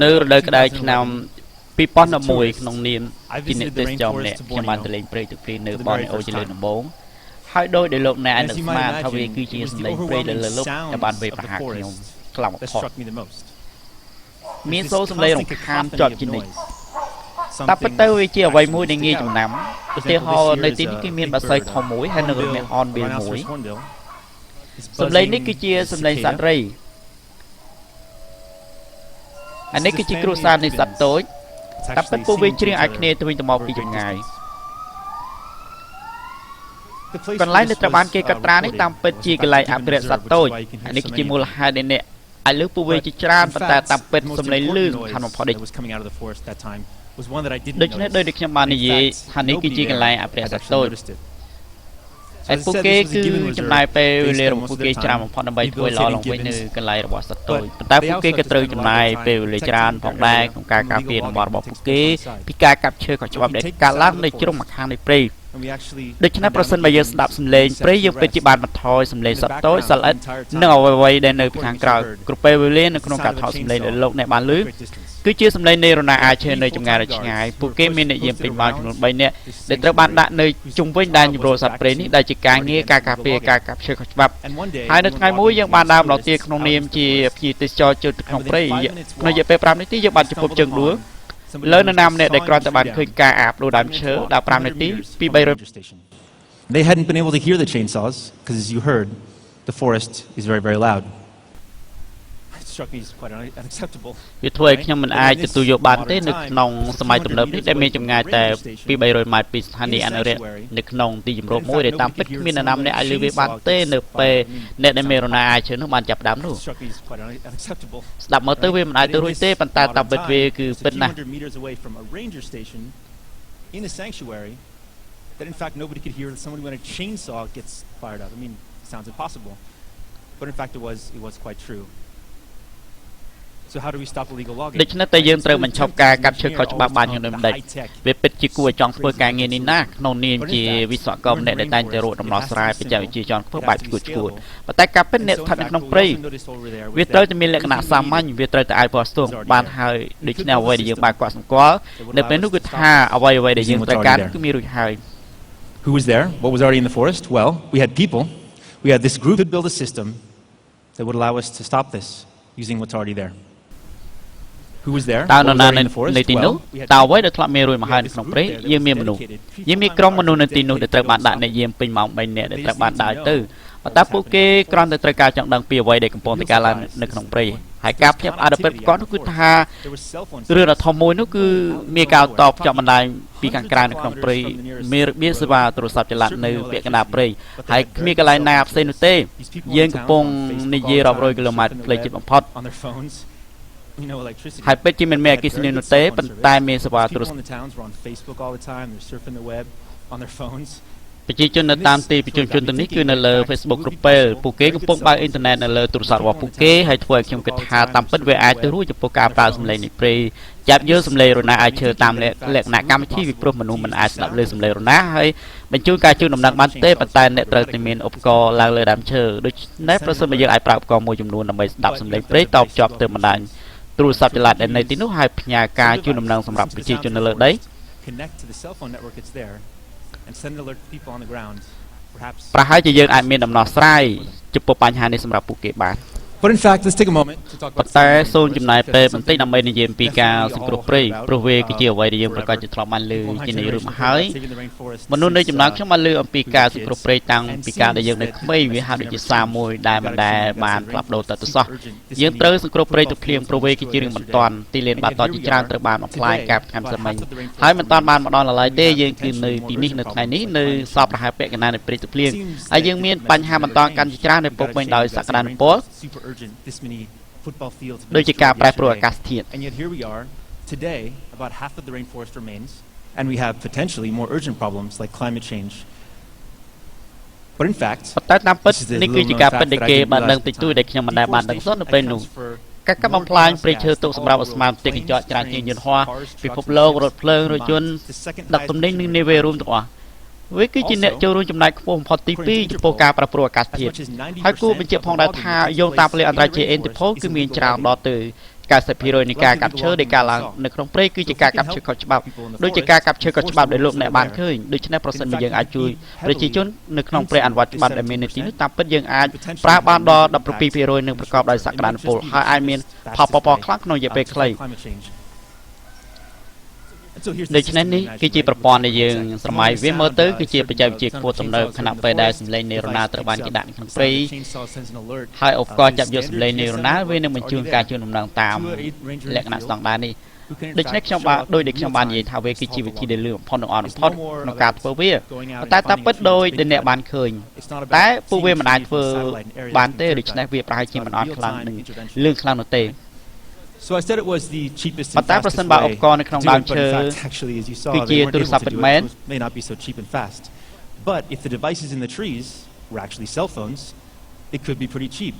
នៅរដូវក្តៅឆ្នាំ2011ក្នុងនាមជាអ្នកទេសចរម្នាក់ខ្ញុំបានទៅលេងព្រៃទឹកភ្លៀងនៅបនអូជាលើដំបងហើយដោយដែលលោកអ្នកនឹកស្មានថាវាគឺជាសម្លេងព្រៃដែលលើលុបដែលបានវាប្រហារខ្ញុំខ្លាំងបំផុតមានសូរសម្លេងរំខានជាប់ជានិច្ចតែពិតទៅវាជាអ្វីមួយដែលងាយចំណាំឧទាហរណ៍នៅទីនេះគឺមានបាសីធំមួយហើយនៅរមាសហនបៀលមួយសម្លេងនេះគឺជាសម្លេងសត្វព្រៃអានេះគឺជាគ្រួសារនៃសត្វតូចតែពិតពួកវាច្រៀងឲ្យគ្នាទៅវិញទៅមកពីចម្ងាយកន្លែងដែលត្រូវបានគេកត់ត្រានេះតាមពិតជាកន្លែងអភិរក្សសត្វតូចអានេះគឺជាមូលហេតុដែលអ្នកឲ្យលើពួកវាជាច្រើនប៉ុន្តែតាមពិតសម្លេងលឺសំខាន់បំផុតដូច្នេះដោយដែលខ្ញុំបាននិយាយថានេះគឺជាកន្លែងអភិរក្សសត្វតូចហើយពួកគេគឺចំណាយពេលវេលារបស់ពួកគេច្រើនបំផុតដើម្បីធ្វើល្អឡើងវិញនៅកន្លែងរបស់សត្វតូចប៉ុន្តែពួកគេក៏ត្រូវចំណាយពេលវេលាច្រើនផងដែរក្នុងការការពារតំបន់របស់ពួកគេពីការកាប់ឈើខុសច្បាប់ដែលកើតឡើងនៅជ្រុងម្ខាងនៃព្រៃដូច្នេះប្រសិនបើយើងស្ដាប់សំឡេងព្រៃយើងពិតជាបានបន្ថយសំឡេងសត្វតូចសត្វល្អិតនិងអ្វីៗដែលនៅខាងក្រៅគ្រប់ពេលវេលានៅក្នុងការថតសំឡេងដែលលោកអ្នកបានឮគឺជាសំឡេងនៃរណាអាឈើនៅចម្ងាយដ៏ឆ្ងាយពួកគេមានអ្នកយាមពេញម៉ោងចំនួន3នាក់ដែលត្រូវបានដាក់នៅជុំវិញដែនជម្រកសត្វព្រៃនេះដែលជាការងារការការពារការកាប់ឈើខុសច្បាប់ហើយនៅថ្ងៃមួយយើងបានដើរម្ដងទៀតក្នុងនាមជាភ្ញៀវទេសចរចូលទៅក្នុងព្រៃក្នុងរយៈពេល5នាទីយើងបានជប់ជើងដួលលើនរណាម្នាក់ដែលគ្រាន់តែបានឃើញការអាបដូរដើមឈើដល់5នាទីពី300 They hadn't been able to hear the chainsaws because as you heard the forest is very loud.វាធ្វើឲ្យខ្ញុំមិនអាចទទួលយកបានទេនៅក្នុងសម័យទំនើបនេះដែលមានចម្ងាយតែពី300ម៉ែត្រពីស្ថានីយ៍អនុរិយនៅក្នុងទីជម្រកមួយដែលតាមពិតគ្មាននរណាម្នាក់អាចលឺវាបានទេនៅពេលអ្នកដែលមានរណាអាចឈើនោះបានចាប់ផ្ដើមនោះស្ដាប់មកទៅវាមិនអាចទៅរួចទេប៉ុន្តែតាមពិតវាគឺពិតណាស់That in fact nobody could hear someone when a chainsaw gets fired up. I mean, it sounds impossible, but in fact it was quite true. So how do we stop illegal logging? ដូច្នេះតែយើងត្រូវបញ្ឈប់ការកាប់ឈើខុសច្បាប់បានយ៉ាងដូចម្ដេចវាពិតជាគួរឲ្យចង់ធ្វើការងារនេះណាក្នុងនាមជាវិស្វករម្នាក់ដែលតែងតែរកដំណោះស្រាយបច្ចេកវិទ្យាជាន់ខ្ពស់បែបឈួតប៉ុន្តែការពិតអ្នកស្ថិតនៅក្នុងព្រៃវាត្រូវតែមានលក្ខណៈសាមញ្ញវាត្រូវតែអាចផ្ោះស្ទងបានហើយដូច្នេះអ្វីដែលយើងបានកត់សម្គាល់នៅពេលនោះគឺថាអ្វីដែលយើងត្រូវការគឺមានរួចហើយ Who was there? What was already in the forest? Well, we had people. We had this group that built a system that would allow us to stop this using what's already there. Who was there? តើនរណានៅទីនោះតើអ្វីដែលធ្លាប់មានរួចមកហើយនៅក្នុងព្រៃយើងមានមនុស្សយើងមានក្រុមមនុស្សនៅទីនោះដែលត្រូវបានដាក់អ្នកយាមពេញម៉ោង3នាក់ដែលត្រូវបានដើរទៅប៉ុន្តែពួកគេគ្រាន់តែត្រូវការចង់ដឹងពីអ្វីដែលកំពុងតែកើតឡើងនៅក្នុងព្រៃហើយការភ្ញាក់ផ្អើលពិតប្រាកដនោះគឺថារឿងដ៏ធំមួយនោះគឺមានការតបចាប់បណ្ដាញពីខាងក្រៅនៅក្នុងព្រៃមានរបៀបសេវាទូរស័ព្ទចល័តនៅពាក់កណ្ដាលព្រៃហើយគ្មានកន្លែងណាផ្សេងនោះទេយើងកំពុងនិយាយរាប់រយគីឡូម៉ែត្រផ្លេចជិតបំផុតហើយពិតជាមិនមានអគ្គិសនីនោះទេប៉ុន្តែមានសេវាទូរស័ព្ទប្រជាជននៅតាមទីប្រជុំជនទាំងនេះគឺនៅលើ Facebook គ្រប់ពេលពួកគេកំពុងបើកអ៊ីនធឺណិតនៅលើទូរស័ព្ទរបស់ពួកគេហើយធ្វើឲ្យខ្ញុំគិតថាតាមពិតវាអាចទៅរួចចំពោះការប្រើសម្លេងនៃព្រៃចាប់យកសម្លេងរណាអាចឈើតាមលក្ខណៈកម្មវិធីពីព្រោះមនុស្សមិនអាចស្ដាប់លើសម្លេងរណាហើយបញ្ជូនការជូនដំណឹងបានទេប៉ុន្តែអ្នកត្រូវតែមានឧបករណ៍ឡើងលើដើមឈើដូច្នេះប្រសិនបើយើងអាចប្រើឧបករណ៍មួយចំនួនដើម្បីស្ដាប់សម្លេងព្រៃតបជាប់ទៅបណ្ដាញទូរស័ព្ទចល័តដែលនៅទីនោះហើយផ្ញើការជូនដំណឹងសម្រាប់ប្រជាជននៅលើដីប្រហែលជាយើងអាចមានដំណោះស្រាយចំពោះបញ្ហានេះសម្រាប់ពួកគេបាន But in fact, let's take a moment to talk about តែសូមចំណាយពេលបន្តិចដើម្បីនិយាយអំពីការសង្គ្រោះព្រៃព្រោះវាគឺជាអ្វីដែលយើងប្រកាសជាធ្លាប់បានលើជានិយាយរួមហើយមនុស្សនៅចំណានខ្ញុំបានលើអំពីការសង្គ្រោះព្រៃតាំងពីការដែលយើងនៅក្មេងវាហាក់ដូចជាសារមួយដែលមិនដែលបានផ្លាស់ប្ដូរទៅសោះយើងត្រូវសង្គ្រោះព្រៃទៅភ្លៀងព្រោះវាគឺជារឿងបន្ទាន់ទីលានបាល់ទាត់ជាច្រើនត្រូវបានបំផ្លាញការខំសមិញហើយមិនតាន់បានមកដល់ឡើយទេយើងគឺនៅទីនេះនៅថ្ងៃនេះនៅសពរហ័សពាក់កណ្ដាលនៃព្រៃទៅភ្លៀងហើយយើងមានបញ្ហាបន្តកាន់ជាច្រើនដែលពុកពេញដោយសក្តានុពល this many football fields ដូចជាការប្រែប្រួលអាកាសធាតុ and yet here we are today about half of the rainforest remains and we have potentially more urgent problems like climate change but in fact តែតាមពិតនេះគឺជាការពិតដែលគេបានដឹងតិចតួចដែលខ្ញុំមិនដែលបានដឹងសុទ្ធនៅពេលនោះការកាប់បំផ្លាញព្រៃឈើទុកសម្រាប់ឧស្ម័នផ្ទៃកញ្ចក់ច្រើនជាងយន្តហោះពិភពលោករថភ្លើងរថយន្តដឹកទំនិញនិងនាវារួមទាំងអស់វាគឺជាអ្នកចូលរួមចំណែកខ្ពស់បំផុតទី2ចំពោះការប្រែប្រួលអាកាសធាតុហើយគួរបញ្ជាក់ផងដែរថាយោងតាមពលិអន្តរជាតិ Interpol គឺមានច្រើនដល់ទៅ 90% នៃការកាប់ឈើដែលកើតឡើងនៅក្នុងព្រៃគឺជាការកាប់ឈើខុសច្បាប់ដូចជាការកាប់ឈើខុសច្បាប់ដែលលោកអ្នកបានឃើញដូច្នេះប្រសិនបើយើងអាចជួយប្រជាជននៅក្នុងព្រៃអនុវត្តច្បាប់ដែលមាននៅទីនោះតាមពិតយើងអាចប្រើបានដល់ 17% និងប្រកបដោយសក្តានុពលហើយអាចមានផលប៉ះពាល់ខ្លាំងក្នុងរយៈពេលខ្លី ដូច្នេះនេះគឺជាប្រព័ន្ធដែលយើងស្រមៃវាមើលទៅគឺជាបច្ចេកវិទ្យាខ្ពស់ទំនើបខណៈពេលដែលសម្លេងនៃរណាត្រូវបានគេដាក់ក្នុងព្រៃហើយឧបករណ៍ចាប់យកសម្លេងនៃរណាវានឹងបញ្ជូនការជូនដំណឹងតាមលក្ខណៈស្តង់ដារនេះដូច្នេះខ្ញុំបាទដោយដែលខ្ញុំបាននិយាយថាវាគឺជាវិធីដែលលឿនបំផុតនិងអត់បំផុតក្នុងការធ្វើវាតែតាមពិតដោយដែលអ្នកបានឃើញតែពួកវាមិនអាចធ្វើបានទេដូច្នេះវាប្រហែលជាមិនអត់ខ្លាំងនិងលឿនខ្លាំងនោះទេ So I said it was the cheapest and ប៉ុន្តែប្រសិន fastest បើឧ way បករណ៍នៅក្នុង to do ដើម it, but ឈើ in fact, actually, as you saw, គឺជា they weren't ទូរស័ព្ទ able to ពិត do មែន it. Those may not be so cheap and fast. But if the devices in the trees were actually cell phones, it could be pretty cheap.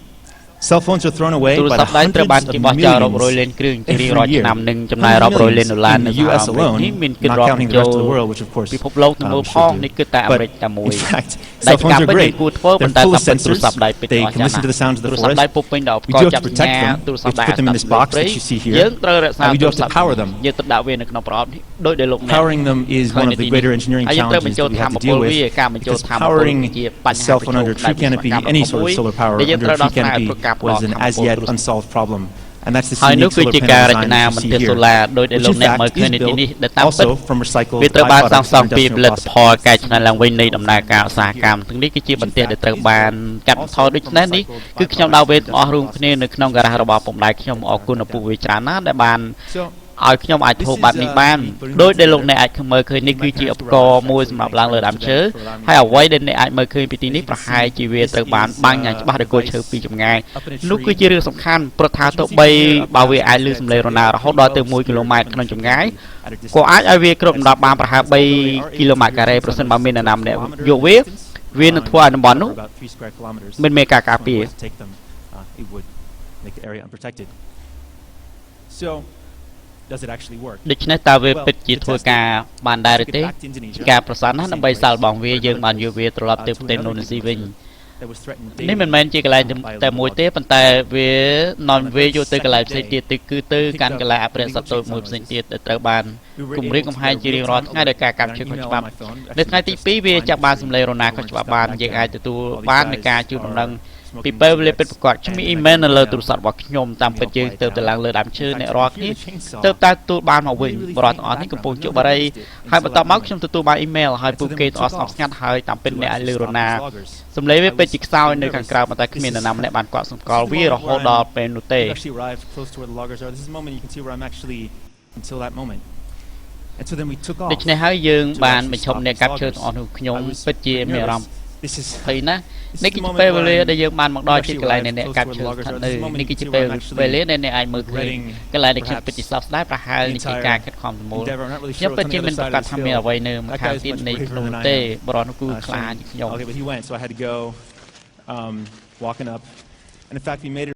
Cell phones are thrown away ទូរ by ស័ the ព្ទដៃត្រូវ hundreds បាន of គេបោះចោលរាប់រយលាន millions គ្រឿងជារៀងរាល់ every year. ឆ្នាំនិងចំណាយរាប់រយលានដុល្លារ in នៅ the សហរដ្ឋ US អាមេរិក alone, នេះមានគិត not រាប់ counting the ចូល rest of the world, which of course ពិភពលោកទាំងមូលផង should do. នេះគឺតែអាមេរិកតែមួយ In fact, ដែល cell phones ការ are ពិត great. គួរធ្វើប៉ុ They're ន្តែ full តា of ំពិតទូរស័ព្ទ sensors. ដៃពិត They អស្ can ចារ្យ listen to the sounds of ទូ the រស័ព្ទដៃ forest. ពុកពេញដោយឧប We ករ do ណ៍ have ចាប់ to ស protect ញ្ញា them. ទូរ We ស័ព្ទ have ដៃ to put them in this box that you see យើង here. ត្រូវរក្សា And we ទូ do រ have ស័ to ព្ទ power them. យើងទៅដាក់វានៅក្នុងប្រអប់នេះដូចដែលលោកអ្នក Powering them is one of the greater engineering ហើយយើងត្រូវបញ្ challenges ចូល that we ថា have ម to ពល deal វា with. ការបញ្ចូល Because ថាមពល powering ជា a បញ្ហា cell ប្រ phone ឈម under ដែល tree canopy, វិស្វកម្ម any របស់ sort of មួយ solar power ដែលយើង under ត្រូវ a ដោះ tree ស្រាយ canopy ធ្វើការផ្ដល់ was an ថាម as ពល yet ទូរស័ព្ទ unsolved problem. And that's this ហើយនោះ unique គឺ solar ជាការ panel រច design នា that ម you ន្ទិ see រសូ here. ឡាដោយដែល Which លោក in អ្នកមើល fact ឃើញ is នៅទីនេះ built ដែលតាមពិត also from recycled វាត្រូវបានសាង byproducts សង់ from ពីផលិត industrial ផលកែ processes. ច្នៃឡើងវិញនៃដំណើរការឧស្សាហកម្មទាំងនេះគឺជាបន្ទះដែលត្រូវបានកាត់បន្ថយដូច្នេះនេះគឺខ្ញុំដៅវេទាំងអស់រួមគ្នានៅក្នុងការ៉ាសរបស់ពុកម្ដាយខ្ញុំអរគុណឪពុកវាច្រើនណាស់ដែលបាន So ឲ្យខ្ញុំអាចធ្វើបែបនេះបានដោយដែលលោកអ្នកអាចមើលឃើញនេះគឺជាឧបករណ៍មួយសម្រាប់ឡើងលើដើមឈើហើយអ្វីដែលអ្នកអាចមើលឃើញពីទីនេះប្រហែលជាវាត្រូវបានបាញ់យ៉ាងច្បាស់ដោយគល់ឈើពីចម្ងាយនោះគឺជារឿងសំខាន់ព្រោះថាទោះបីបើវាអាចលឺសំឡេងរណារហូតដល់ទៅ1គីឡូម៉ែត្រក្នុងចម្ងាយក៏អាចឲ្យវាគ្របដណ្ដប់បានប្រហែល3គីឡូម៉ែត្រការ៉េប្រសិនបើមានអ្នកណាម្នាក់យកវានឹងធ្វើឲ្យតំបន់នោះ about 3 square kilometers មិនមានការការពារ to take them, it would make the area unprotected. So, does it actually work? ដូច្នេះតើវាពិតជាធ្វើការបានដែរឬ Took it ទេ back to Indonesia. ការប្រសាសន៍ណាដើម្បីសាលបងវាយើងបានយកវាត្រឡប់ទៅប្រទេសឥណ្ឌូនេស៊ីវិញ That was threatened នេះ daily. មិនមែនជាកន្លែងតែមួយទេប៉ុន្តែវានាំវាយកទៅកន្លែងផ្សេងទៀតគឺទៅកាន់កន្លែងអភិរក្សសត្វទោចមួយផ្សេងទៀតដែលត្រូវបានគម្រាមកំហែងជារៀងរាល់ថ្ងៃដោយការកាប់ឈើខុសច្បាប់នៅថ្ងៃទី2វាចាប់បានសម្លេងរណាខុសច្បាប់បានយើងអាចទទួលបាននៃការជួបដំណឹងពីពេលវេលាពិតប្រាកដខ្ញុំមានអ៊ីមែលនៅលើទូរស័ព្ទរបស់ខ្ញុំតាមពិតយើងទៅឡើងលើដើមឈើអ្នករាល់គ្នាទៅតែទទួលបានមកវិញបរិបទទាំងអស់នេះកំពុងជួបបារីហើយបន្ទាប់មកខ្ញុំទទួលបានអ៊ីមែលហើយពួកគេទាំងអស់ស្ងប់ស្ងាត់ហើយតាមពិតអ្នកអាចលើរណាសម្លេងវាពិតជាខ្សោយនៅខាងក្រៅប៉ុន្តែគ្មាននរណាម្នាក់បានកត់សម្គាល់វារហូតដល់ពេលនោះទេ We've actually arrived close to where the loggers are. This is the moment you can see where I'm actually until that moment. And so then we took off. ដូច្នេះហើយយើងបានបញ្ឈប់អ្នកកាប់ឈើទាំងអស់នោះខ្ញុំពិតជាមានអារម្មណ៍ This is ភ័យណាស់នេះគឺជាពេលវេលាដែលយើងបានមកដល់ទីកន្លែងនៃអ្នកកាប់ឈើស្ថិតនៅនេះគឺជាពេលវេលាដែលអ្នកអាចមើលឃើញកន្លែងដែលខ្ញុំពិតជាសោកស្ដាយប្រហែលនេះជាការខិតខំប្រមូល endeavor. I'm not really ខ្ញុំ sure ពិត what's ជា on មិន the ប្រ other កាស side ថា of this មាន hill. អ្វីនៅម្ខាងទៀតនៃក្នុងនោះទេបរិបទនោះគឺខ្លាចខ្ញុំ Okay, but he went, so I had to go walking up. And in fact, we made it